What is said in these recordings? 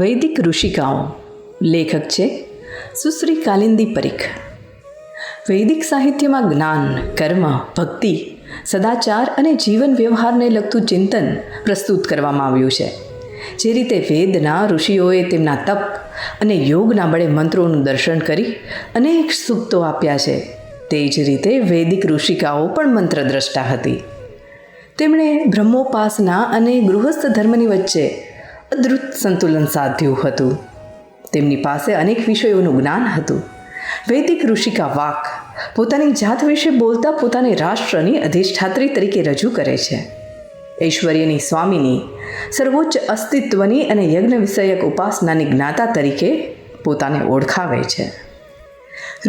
વૈદિક ઋષિકાઓ. લેખક છે સુશ્રી કાલિંદી પરીખ. વૈદિક સાહિત્યમાં જ્ઞાન, કર્મ, ભક્તિ, સદાચાર અને જીવન વ્યવહારને લગતું ચિંતન પ્રસ્તુત કરવામાં આવ્યું છે. જે રીતે વેદના ઋષિઓએ તેમના તપ અને યોગના બળે મંત્રોનું દર્શન કરી અનેક સૂક્તો આપ્યા છે, તે જ રીતે વૈદિક ઋષિકાઓ પણ મંત્રદ્રષ્ટા હતી. તેમણે બ્રહ્મોપાસના અને ગૃહસ્થ ધર્મની વચ્ચે અદ્ભુત સંતુલન સાધ્યું હતું. તેમની પાસે અનેક વિષયોનું જ્ઞાન હતું. વૈદિક ઋષિકા વાક પોતાની જાત વિશે બોલતા પોતાને રાષ્ટ્રની અધિષ્ઠાત્રી તરીકે રજૂ કરે છે. ઐશ્વર્યની સ્વામીની, સર્વોચ્ચ અસ્તિત્વની અને યજ્ઞ વિષયક ઉપાસનાની જ્ઞાતા તરીકે પોતાને ઓળખાવે છે.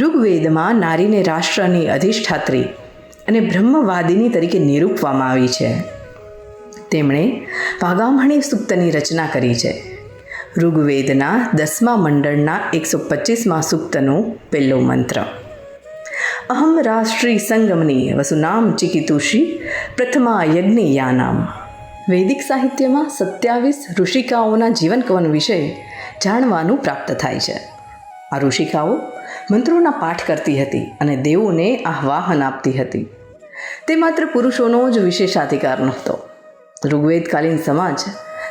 ઋગ્વેદમાં નારીને રાષ્ટ્રની અધિષ્ઠાત્રી અને બ્રહ્મવાદિની તરીકે નિરૂપવામાં આવી છે. તેમણે ભાગામણી સૂક્તની રચના કરી છે. ઋગ્વેદના 10મા મંડળના 125મા સૂક્તનો પહેલો મંત્ર: અહમ રાષ્ટ્રી સંગમની વસુનામ ચિકિતુષી પ્રથમા યજ્ઞયાનામ. વૈદિક સાહિત્યમાં 27 ઋષિકાઓના જીવનકવન વિશે જાણવાનું પ્રાપ્ત થાય છે. આ ઋષિકાઓ મંત્રોના પાઠ કરતી હતી અને દેવોને આહ્વાહન આપતી હતી. તે માત્ર પુરુષોનો જ વિશેષાધિકાર નહોતો. ઋગ્વેદકાલીન સમાજ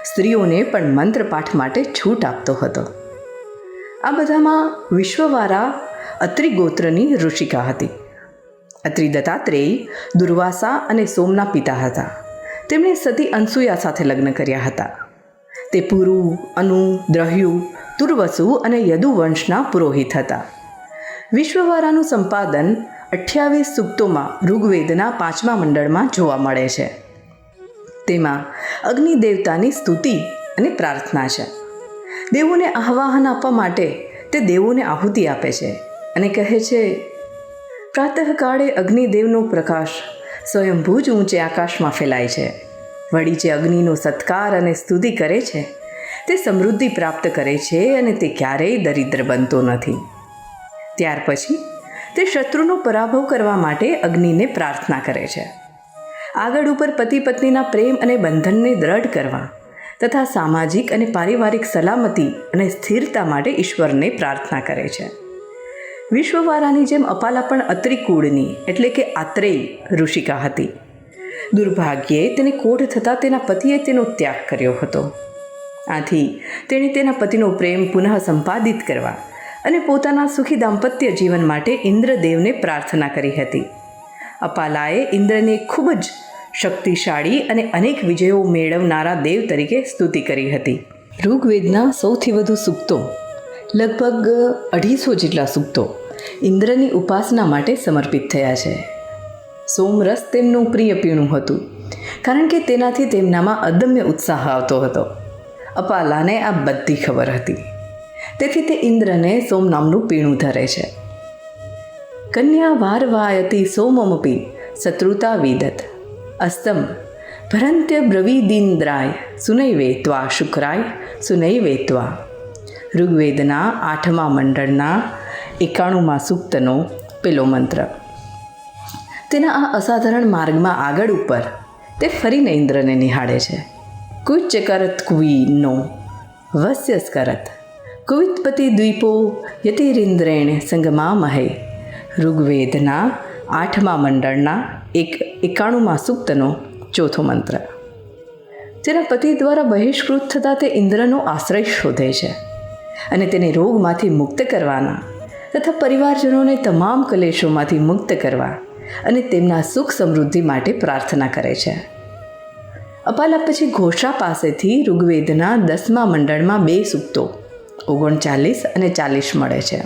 સ્ત્રીઓને પણ મંત્રપાઠ માટે છૂટ આપતો હતો. આ બધામાં વિશ્વવારા અત્રિ ગોત્રની ઋષિકા હતી. અત્રિ દત્તાત્રેય દુર્વાસા અને સોમના પિતા હતા. તેમણે સતી અનસુયા સાથે લગ્ન કર્યા હતા. તે પુરુ, અનુ, દ્રહ્યુ, તુર્વસુ અને યદુ વંશના પુરોહિત હતા. વિશ્વવારાનું સંપાદન 28 સૂક્તોમાં ઋગ્વેદના 5મા મંડળમાં જોવા મળે છે. તેમાં અગ્નિ દેવતાની સ્તુતિ અને પ્રાર્થના છે. દેવોને આહ્વાન આપવા માટે તે દેવોને આહુતિ આપે છે અને કહે છે, પ્રાતઃકાળે અગ્નિદેવનો પ્રકાશ સ્વયંભૂ જ ઊંચે આકાશમાં ફેલાય છે. વળી જે અગ્નિનો સત્કાર અને સ્તુતિ કરે છે તે સમૃદ્ધિ પ્રાપ્ત કરે છે અને તે ક્યારેય દરિદ્ર બનતો નથી. ત્યાર પછી તે શત્રુનો પરાભવ કરવા માટે અગ્નિને પ્રાર્થના કરે છે. આગળ ઉપર પતિ પત્નીના પ્રેમ અને બંધનને દ્રઢ કરવા તથા સામાજિક અને પારિવારિક સલામતી અને સ્થિરતા માટે ઈશ્વરને પ્રાર્થના કરે છે. વિશ્વવારાની જેમ અપાલા પણ અત્રિ કુળની એટલે કે આત્રેય ઋષિકા હતી. દુર્ભાગ્યે તેને કોઢ થતાં તેના પતિએ તેનો ત્યાગ કર્યો હતો. આથી તેણે તેના પતિનો પ્રેમ પુનઃ સંપાદિત કરવા અને પોતાના સુખી દાંપત્ય જીવન માટે ઇન્દ્રદેવને પ્રાર્થના કરી હતી. અપાલાએ ઇન્દ્રને ખૂબ જ શક્તિશાળી અને અનેક વિજયો મેળવનારા દેવ તરીકે સ્તુતિ કરી હતી. ઋગ્વેદના સૌથી વધુ સૂક્તો, લગભગ 250 જેટલા સૂક્તો ઇન્દ્રની ઉપાસના માટે સમર્પિત થયા છે. સોમરસ તેમનું પ્રિય પીણું હતું, કારણ કે તેનાથી તેમનામાં અદમ્ય ઉત્સાહ આવતો હતો. અપાલાને આ બધી ખબર હતી, તેથી તે ઇન્દ્રને સોમ નામનું પીણું ધરે છે. કન્યા વારવાયતી સોમમપી શત્રુતા વિદત અસ્તમ ભરંત્ય બ્રવીદીન્દ્રાય સુનૈવેત્વા શુક્રાય સુનૈવેત્વા. ઋગ્વેદના 8મા મંડળના 91મા સૂક્તનો પહેલો મંત્ર. તેના આ અસાધારણ માર્ગમાં આગળ ઉપર તે ફરીને ઇન્દ્રને નિહાળે છે. કુચ કરત કુવીનો વસ્યસ કરત કુવિતપતિ દ્વીપો યતિરિન્દ્રેણ સંગમા મહે. ઋગ્વેદના 8મા મંડળના 91મા સૂક્તનો ચોથો મંત્ર. તેના પતિ દ્વારા બહિષ્કૃત થતાં તે ઇન્દ્રનો આશ્રય શોધે છે અને તેને રોગમાંથી મુક્ત કરવાના તથા પરિવારજનોને તમામ કલેશોમાંથી મુક્ત કરવા અને તેમના સુખ સમૃદ્ધિ માટે પ્રાર્થના કરે છે. અપાલા પછી ઘોષા પાસેથી ઋગ્વેદના 10મા મંડળમાં 2 સૂક્તો 39 અને 40 મળે છે.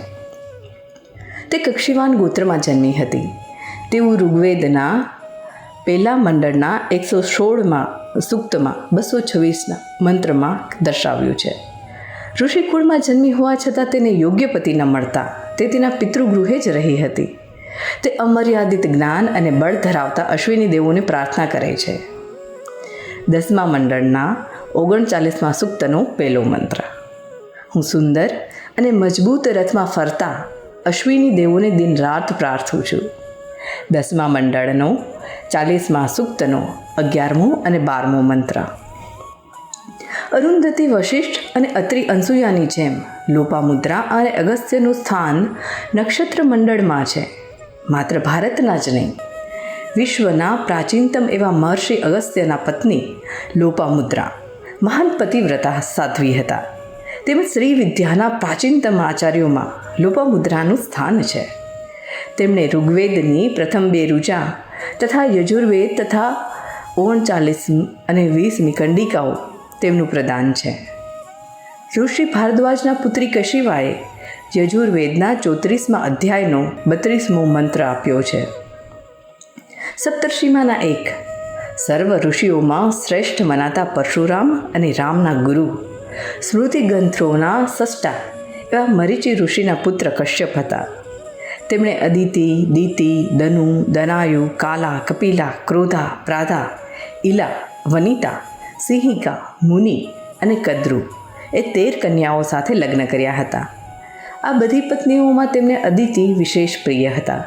તે કક્ષીવાન ગોત્રમાં જન્મી હતી તેવું ઋગ્વેદના 1 મંડળના 116મા સૂક્તમાં 226ના મંત્રમાં દર્શાવ્યું છે. ઋષિકુળમાં જન્મી હોવા છતાં તેને યોગ્ય પતિ ન મળતા તે તેના પિતૃગૃહે જ રહી હતી. તે અમર્યાદિત જ્ઞાન અને બળ ધરાવતા અશ્વિની દેવોને પ્રાર્થના કરે છે. 10મા મંડળના 39મા સૂક્તનો પહેલો મંત્ર: હું સુંદર અને મજબૂત રથમાં ફરતા અશ્વિની દેવોને દિન રાત પ્રાર્થું છું. 10મા મંડળનો 40મા સૂક્તનો 11મો અને 12મો મંત્ર: અરુંધતી વશિષ્ઠ અને અત્રિ અનસૂયાની જેમ લોપામુદ્રા અને અગસ્ત્યનું સ્થાન નક્ષત્ર મંડળમાં છે. માત્ર ભારતના જ નહીં, વિશ્વના પ્રાચીનતમ એવા મહર્ષિ અગસ્ત્યના પત્ની લોપામુદ્રા મહાન પતિવ્રતા સાધ્વી હતા. તેમજ શ્રી વિદ્યાના પ્રાચીનતમ આચાર્યોમાં લોપામુદ્રાનું સ્થાન છે. તેમણે ઋગ્વેદની પ્રથમ 2 ઋચા તથા યજુર્વેદ તથા 39 અને 20મી કંડિકાઓ તેમનું પ્રદાન છે. ઋષિ ભારદ્વાજના પુત્રી કશિવાએ યજુર્વેદના 34મા અધ્યાયનો 32મો મંત્ર આપ્યો છે. સપ્તર્ષિમાંના એક, સર્વ ઋષિઓમાં શ્રેષ્ઠ મનાતા પરશુરામ અને રામના ગુરુ, સ્મૃતિ ગ્રંથોના સષ્ટા એવા મરીચી ઋષિના પુત્ર કશ્યપ હતા. તેમણે અદિતિ, દિતિ, દનુ, દનાયુ, કાલા, કપિલા, ક્રોધા, પ્રાધા, ઇલા, વનિતા, સિંહિકા, મુનિ અને કદ્રુ એ 13 કન્યાઓ સાથે લગ્ન કર્યા હતા. આ બધી પત્નીઓમાં તેમને અદિતિ વિશેષ પ્રિય હતા.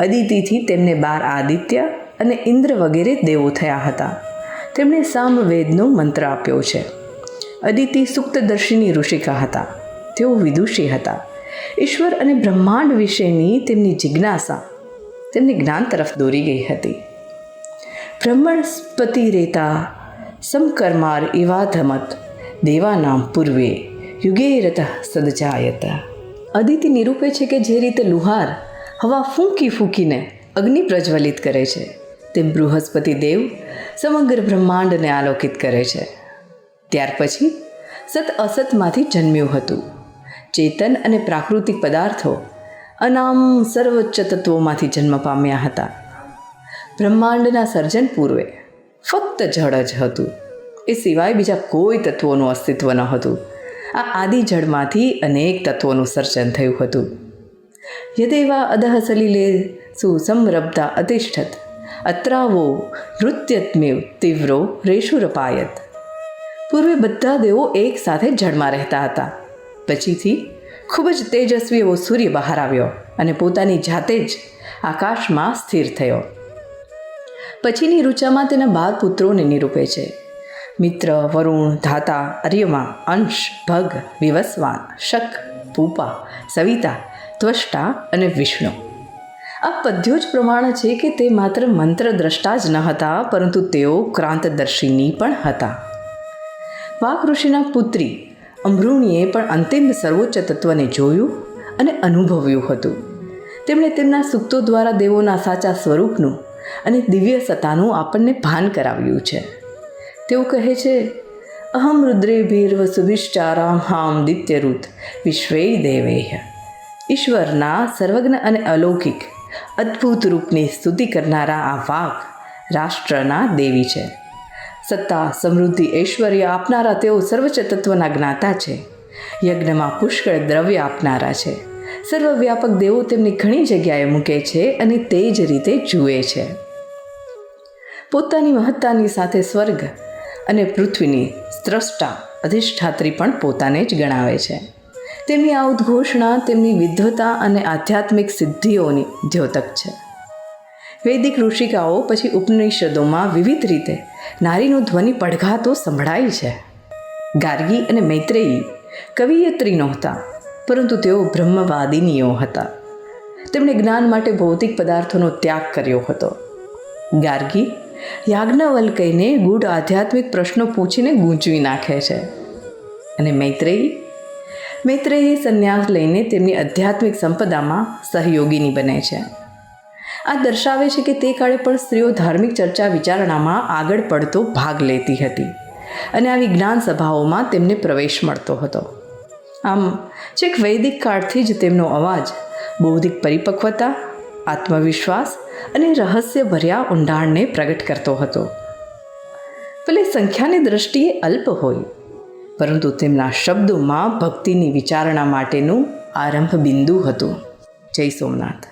અદિતિથી તેમને 12 આદિત્ય અને ઇન્દ્ર વગેરે દેવો થયા હતા. તેમણે સામવેદનો મંત્ર આપ્યો છે. અદિતિ સુક્તદર્શિની ઋષિકા હતા. તેઓ વિદુષી હતા. ઈશ્વર અને બ્રહ્માંડ વિશેની તેમની જિજ્ઞાસા તેમને જ્ઞાન તરફ દોરી ગઈ હતી. બ્રહ્મણસ્પતિ રેતા સમકર્માર ઇવાધમત દેવાનામ પૂર્વે યુગે રત સદજાયત. અદિતિ નિરૂપે છે કે જે રીતે લુહાર હવા ફૂંકી ફૂંકીને અગ્નિ પ્રજ્વલિત કરે છે, તેમ બૃહસ્પતિ દેવ સમગ્ર બ્રહ્માંડને આલોકિત કરે છે. ત્યાર પછી સત અસતમાંથી જન્મ્યું હતું. ચેતન અને પ્રાકૃતિક પદાર્થો અનામ સર્વોચ્ચ તત્વોમાંથી જન્મ પામ્યા હતા. બ્રહ્માંડના સર્જન પૂર્વે ફક્ત જળ જ હતું. એ સિવાય બીજા કોઈ તત્વોનું અસ્તિત્વ ન હતું. આ આદિ જળમાંથી અનેક તત્વોનું સર્જન થયું હતું. યદેવા અદહ સલિલે સુસમરબ્ધા અતિષ્ઠત અત્રાવો નૃત્યત્મેવ તીવ્રો રેશુરપાયત. પૂર્વે બધા દેવો એક સાથે જળમાં રહેતા હતા. પછીથી ખૂબ જ તેજસ્વી એવો સૂર્ય બહાર આવ્યો અને પોતાની જાતે જ આકાશમાં સ્થિર થયો. પછીની ઋચામાં તેના 12 પુત્રોને નિરૂપે છે. મિત્ર, વરુણ, ધાતા, અર્યમા, અંશ, ભગ, વિવસ્વાન, શક, પૂપા, સવિતા, ત્વષ્ટા અને વિષ્ણુ. આ પદ્યો જ પ્રમાણ છે કે તે માત્ર મંત્ર દ્રષ્ટા જ ન હતા, પરંતુ તેઓ ક્રાંતદર્શિની પણ હતા. વાક ઋષિના પુત્રી અમૃણીએ પણ અંતિમ સર્વોચ્ચ તત્વને જોયું અને અનુભવ્યું હતું. તેમણે તેમના સૂક્તો દ્વારા દેવોના સાચા સ્વરૂપનું અને દિવ્ય સત્તાનું આપણને ભાન કરાવ્યું છે. તેઓ કહે છે, અહમ રુદ્રેભીર્વ સુભિષ્ટારામ હામ દિત્યરુત વિશ્વૈ દેવૈહ. ઈશ્વરના સર્વજ્ઞ અને અલૌકિક અદ્ભુત રૂપની સ્તુતિ કરનારા આ વાઘ રાષ્ટ્રના દેવી છે. સત્તા, સમૃદ્ધિ, ઐશ્વર્ય આપનારા તેઓ સર્વોચ્ચ તત્વના જ્ઞાતા છે. યજ્ઞમાં પુષ્કળ દ્રવ્ય આપનારા છે. સર્વવ્યાપક દેવો તેમની ઘણી જગ્યાએ મૂકે છે અને તે જ રીતે જુએ છે. પોતાની મહત્તાની સાથે સ્વર્ગ અને પૃથ્વીની સ્રષ્ટા અધિષ્ઠાત્રી પણ પોતાને જ ગણાવે છે. તેમની આ ઉદ્ઘોષણા તેમની વિદ્વતા અને આધ્યાત્મિક સિદ્ધિઓની દ્યોતક છે. વૈદિક ઋષિકાઓ પછી ઉપનિષદોમાં વિવિધ રીતે નારીનો ધ્વનિ પડઘાતો સંભળાય છે. ગાર્ગી અને મૈત્રેયી કવિયત્રી નહોતા, પરંતુ તેઓ બ્રહ્મવાદિનીઓ હતા. તેમણે જ્ઞાન માટે ભૌતિક પદાર્થોનો ત્યાગ કર્યો હતો. ગાર્ગી યાજ્ઞવલ્ક્યને ગૂઢ આધ્યાત્મિક પ્રશ્નો પૂછીને ગૂંચવી નાખે છે. અને મૈત્રેયી સંન્યાસ લઈને તેમની આધ્યાત્મિક સંપદામાં સહયોગીની બને છે. આ દર્શાવે છે કે તે કાળે પણ સ્ત્રીઓ ધાર્મિક ચર્ચા વિચારણામાં આગળ પડતો ભાગ લેતી હતી અને આવી જ્ઞાન સભાઓમાં તેમને પ્રવેશ મળતો હતો. આમ છેક વૈદિક કાળથી જ તેમનો અવાજ બૌદ્ધિક પરિપક્વતા, આત્મવિશ્વાસ અને રહસ્યભર્યા ઊંડાણને પ્રગટ કરતો હતો. ભલે સંખ્યાની દ્રષ્ટિએ અલ્પ હોય, પરંતુ તેમના શબ્દોમાં ભક્તિની વિચારણા માટેનું આરંભ બિંદુ હતું. જય સોમનાથ.